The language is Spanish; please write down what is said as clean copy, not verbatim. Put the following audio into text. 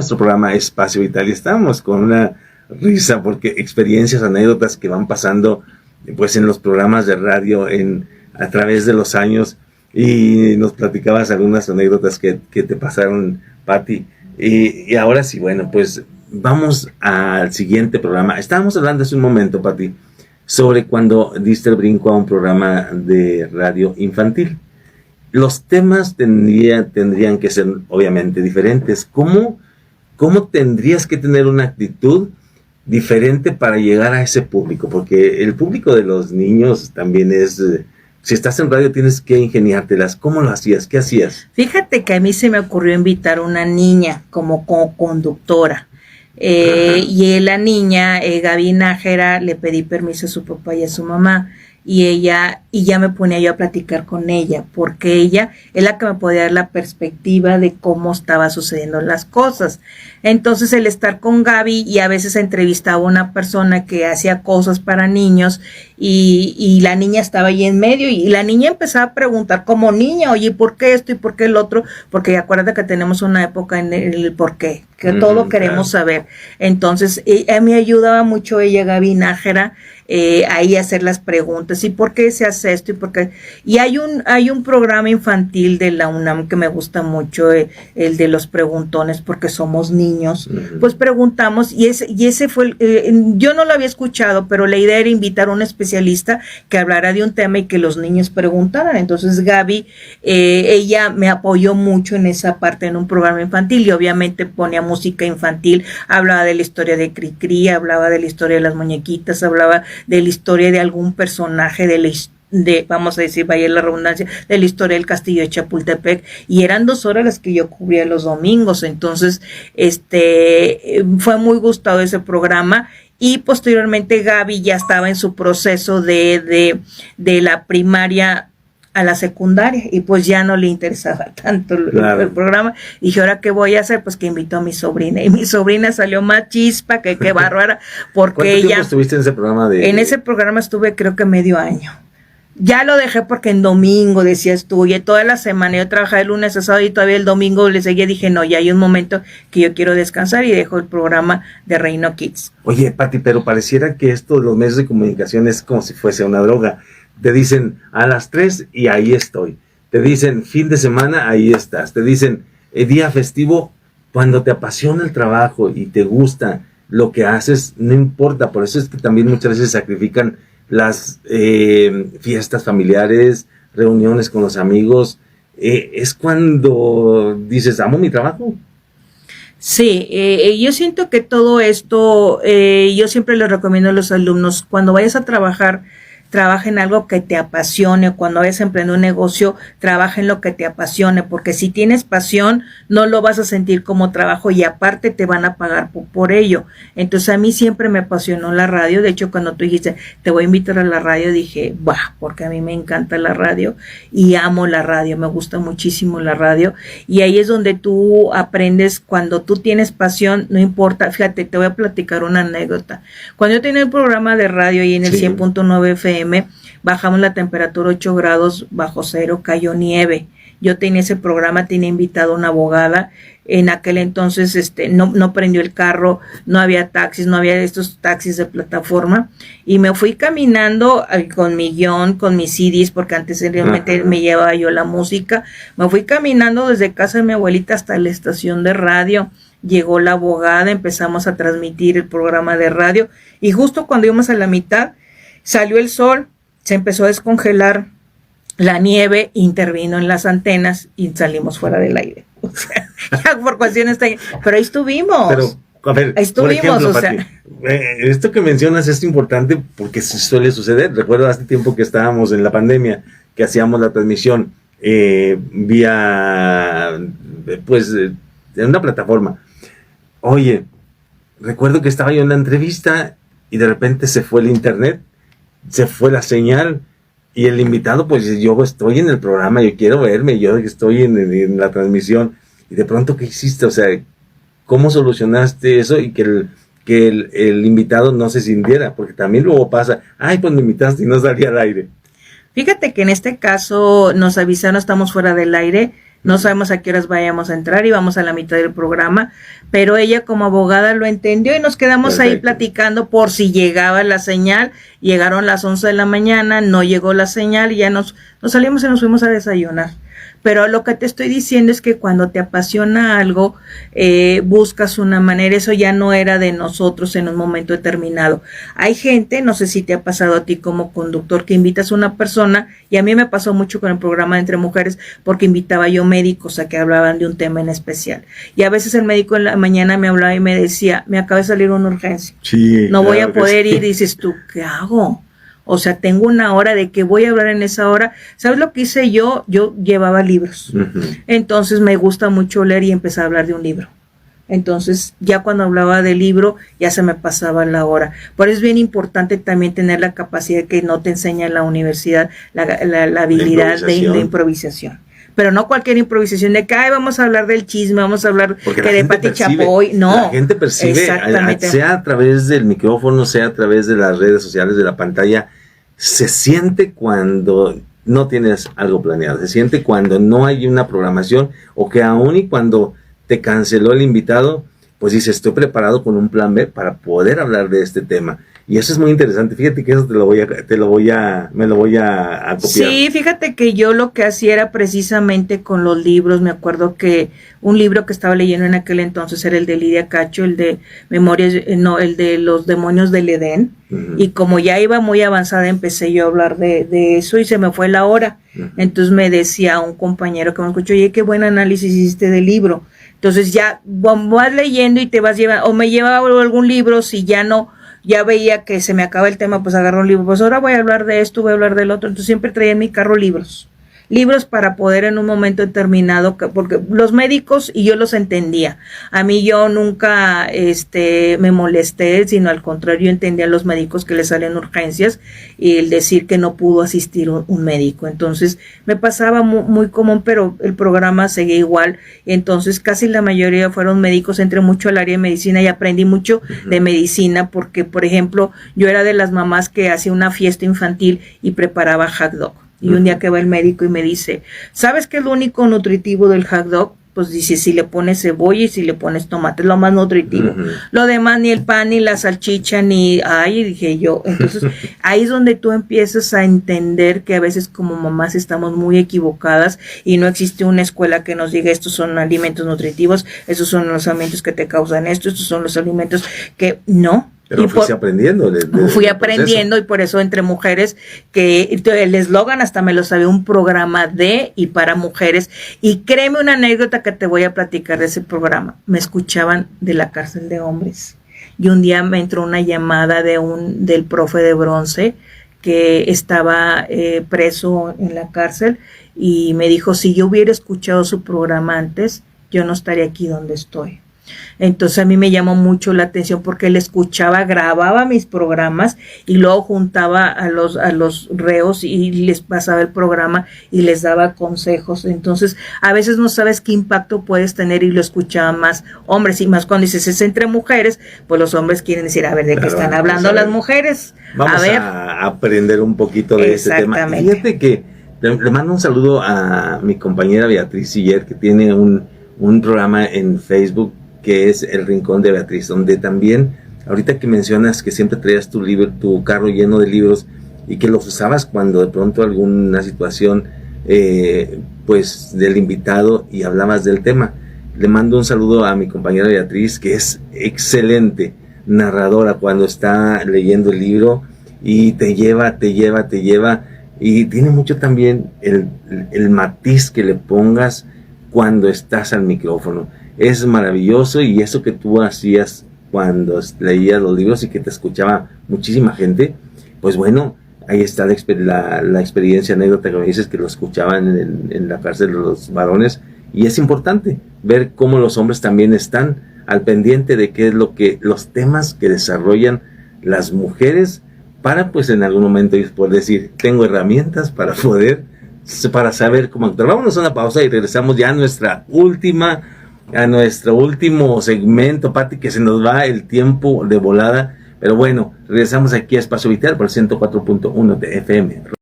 nuestro programa Espacio Vital y estamos con una risa porque experiencias, anécdotas que van pasando pues en los programas de radio a través de los años, y nos platicabas algunas anécdotas que te pasaron, Pati, y ahora sí, bueno, pues vamos al siguiente programa. Estábamos hablando hace un momento, Pati, sobre cuando diste el brinco a un programa de radio infantil. Los temas tendrían que ser obviamente diferentes. ¿Cómo tendrías que tener una actitud diferente para llegar a ese público? Porque el público de los niños también es... si estás en radio tienes que ingeniártelas. ¿Cómo lo hacías? ¿Qué hacías? Fíjate que a mí se me ocurrió invitar a una niña como conductora. Y la niña, Gaby Nájera, le pedí permiso a su papá y a su mamá. Y ya me ponía yo a platicar con ella, porque ella es la que me podía dar la perspectiva de cómo estaba sucediendo las cosas. Entonces el estar con Gaby, y a veces entrevistaba a una persona que hacía cosas para niños, y la niña estaba ahí en medio, y la niña empezaba a preguntar como niña, oye, ¿por qué esto y por qué el otro? Porque acuérdate que tenemos una época en el por qué, que todo queremos saber. Entonces me ayudaba mucho ella, Gaby Nájera, ahí a hacer las preguntas, y por qué se hace esto, y por qué. Y hay un programa infantil de la UNAM que me gusta mucho, el de los preguntones, porque somos niños. Pues preguntamos, y ese fue, yo no lo había escuchado, pero la idea era invitar a un especialista que hablara de un tema y que los niños preguntaran. Entonces Gaby, ella me apoyó mucho en esa parte, en un programa infantil, y obviamente ponía música infantil, hablaba de la historia de Cricri, hablaba de la historia de las muñequitas, hablaba de la historia de algún personaje de vamos a decir, vaya la redundancia, de la historia del castillo de Chapultepec, y eran 2 horas las que yo cubría los domingos. Entonces fue muy gustado ese programa. Y posteriormente Gaby ya estaba en su proceso de la primaria a la secundaria, y pues ya no le interesaba tanto el programa. Y dije, ¿ahora qué voy a hacer? Pues que invitó a mi sobrina, y mi sobrina salió más chispa que qué bárbara, porque ¿Cuánto tiempo estuviste en ese programa? En ese programa estuve creo que medio año. Ya lo dejé porque en domingo, decías tú, y toda la semana yo trabajaba de lunes a sábado, y todavía el domingo le seguía. Dije, no, ya hay un momento que yo quiero descansar, y dejo el programa de Reino Kids. Oye, Pati, pero pareciera que esto de los medios de comunicación es como si fuese una droga. Te dicen a las 3 y ahí estoy. Te dicen fin de semana, ahí estás. Te dicen día festivo. Cuando te apasiona el trabajo y te gusta lo que haces, no importa. Por eso es que también muchas veces sacrifican las fiestas familiares, reuniones con los amigos. Es cuando dices, amo mi trabajo. Sí, yo siento que todo esto, yo siempre les recomiendo a los alumnos, cuando vayas a trabaja en algo que te apasione. Cuando vayas a emprender un negocio, trabaja en lo que te apasione, porque si tienes pasión, no lo vas a sentir como trabajo, y aparte te van a pagar por ello. Entonces a mí siempre me apasionó la radio. De hecho, cuando tú dijiste, te voy a invitar a la radio, dije, bah, porque a mí me encanta la radio y amo la radio, me gusta muchísimo la radio. Y ahí es donde tú aprendes, cuando tú tienes pasión, no importa. Fíjate, te voy a platicar una anécdota. Cuando yo tenía el programa de radio ahí en el 100.9 FM, bajamos la temperatura 8 grados bajo cero, cayó nieve. Yo tenía ese programa, tenía invitado a una abogada. En aquel entonces no prendió el carro, no había taxis, no había estos taxis de plataforma, y me fui caminando con mi guión, con mis CDs, porque antes realmente me llevaba yo la música. Me fui caminando desde casa de mi abuelita hasta la estación de radio. Llegó la abogada, empezamos a transmitir el programa de radio, y justo cuando íbamos a la mitad, salió el sol, se empezó a descongelar la nieve, intervino en las antenas y salimos fuera del aire. O sea, ya por cuestiones pero ahí estuvimos. Pero, a ver, ahí estuvimos, por ejemplo, o sea. Pati, esto que mencionas es importante porque suele suceder. Recuerdo hace tiempo que estábamos en la pandemia, que hacíamos la transmisión vía, en una plataforma. Oye, recuerdo que estaba yo en la entrevista y de repente se fue el internet, se fue la señal, y el invitado, pues yo estoy en el programa, yo quiero verme, yo estoy en la transmisión, y de pronto, ¿qué hiciste? O sea, ¿cómo solucionaste eso y que el invitado no se sintiera? Porque también luego pasa, ay, pues me invitaste y no salía al aire. Fíjate que en este caso nos avisaron, estamos fuera del aire, No sabemos a qué horas vayamos a entrar y vamos a la mitad del programa, pero ella como abogada lo entendió y nos quedamos ahí platicando por si llegaba la señal. Llegaron las 11 de la mañana, no llegó la señal y ya nos salimos y nos fuimos a desayunar. Pero lo que te estoy diciendo es que cuando te apasiona algo, buscas una manera. Eso ya no era de nosotros en un momento determinado. Hay gente, no sé si te ha pasado a ti como conductor, que invitas a una persona, y a mí me pasó mucho con el programa Entre Mujeres, porque invitaba yo médicos a que hablaban de un tema en especial. Y a veces el médico en la mañana me hablaba y me decía, me acaba de salir una urgencia. Sí, no voy a poder ir. Y dices tú, ¿qué hago? O sea, tengo una hora de que voy a hablar en esa hora. ¿Sabes lo que hice yo? Yo llevaba libros. Entonces me gusta mucho leer y empecé a hablar de un libro. Entonces ya cuando hablaba del libro ya se me pasaba la hora. Por eso es bien importante también tener la capacidad que no te enseña en la universidad, la habilidad de improvisación. Pero no cualquier improvisación de que vamos a hablar del chisme, vamos a hablar de Pati Chapoy. No. La gente percibe, sea a través del micrófono, sea a través de las redes sociales, de la pantalla, se siente cuando no tienes algo planeado, se siente cuando no hay una programación, o que aún y cuando te canceló el invitado, pues dices, estoy preparado con un plan B para poder hablar de este tema. Y eso es muy interesante. Fíjate que eso me lo voy a copiar. Sí, fíjate que yo lo que hacía era precisamente con los libros. Me acuerdo que un libro que estaba leyendo en aquel entonces era el de Lidia Cacho, el de Memorias, el de los demonios del Edén. Y como ya iba muy avanzada, empecé yo a hablar de eso y se me fue la hora. Entonces me decía un compañero que me escuchó, oye, qué buen análisis hiciste del libro. Entonces ya vas leyendo y te vas llevando, o me llevaba algún libro, si ya veía que se me acaba el tema, pues agarro un libro, pues ahora voy a hablar de esto, voy a hablar del otro. Entonces siempre traía en mi carro libros para poder en un momento determinado, porque los médicos, y yo los entendía, a mí yo nunca me molesté, sino al contrario, yo entendía a los médicos que les salen urgencias y el decir que no pudo asistir un médico. Entonces me pasaba muy común, pero el programa seguía igual. Entonces casi la mayoría fueron médicos, entré mucho al área de medicina y aprendí mucho de medicina, porque por ejemplo yo era de las mamás que hacía una fiesta infantil y preparaba hot dog. Y un día que va el médico y me dice, ¿sabes qué es lo único nutritivo del hot dog? Pues dice, si le pones cebolla y si le pones tomate, es lo más nutritivo. Lo demás, ni el pan, ni la salchicha, dije yo. Entonces, ahí es donde tú empiezas a entender que a veces como mamás estamos muy equivocadas y no existe una escuela que nos diga, estos son alimentos nutritivos, estos son los alimentos que te causan esto, estos son los alimentos que no. Pero fui aprendiendo. Fui aprendiendo y por eso Entre Mujeres, que el eslogan hasta me lo sabía, un programa de y para mujeres. Y créeme una anécdota que te voy a platicar de ese programa. Me escuchaban de la cárcel de hombres. Y un día me entró una llamada del profe de bronce que estaba preso en la cárcel y me dijo, si yo hubiera escuchado su programa antes, yo no estaría aquí donde estoy. Entonces a mí me llamó mucho la atención porque él escuchaba, grababa mis programas y luego juntaba a los reos y les pasaba el programa y les daba consejos. Entonces a veces no sabes qué impacto puedes tener y lo escuchaban más hombres, y más cuando dices es Entre Mujeres, pues los hombres quieren decir, a ver, ¿de qué están hablando las mujeres? Vamos a aprender un poquito de este tema. Fíjate que le mando un saludo a mi compañera Beatriz Siller, que tiene un programa en Facebook que es El Rincón de Beatriz, donde también, ahorita que mencionas que siempre traías tu carro lleno de libros y que los usabas cuando de pronto alguna situación pues del invitado y hablabas del tema, le mando un saludo a mi compañera Beatriz, que es excelente narradora cuando está leyendo el libro y te lleva y tiene mucho también el matiz que le pongas cuando estás al micrófono. Es maravilloso, y eso que tú hacías cuando leías los libros y que te escuchaba muchísima gente, pues bueno, ahí está la experiencia, anécdota que me dices que lo escuchaban en la cárcel de los varones, y es importante ver cómo los hombres también están al pendiente de qué es los temas que desarrollan las mujeres para pues en algún momento poder decir, tengo herramientas para saber cómo actuar. Vámonos a una pausa y regresamos ya a nuestro último segmento, Pati, que se nos va el tiempo de volada, pero bueno, regresamos aquí a Espacio Vital por 104.1 de FM.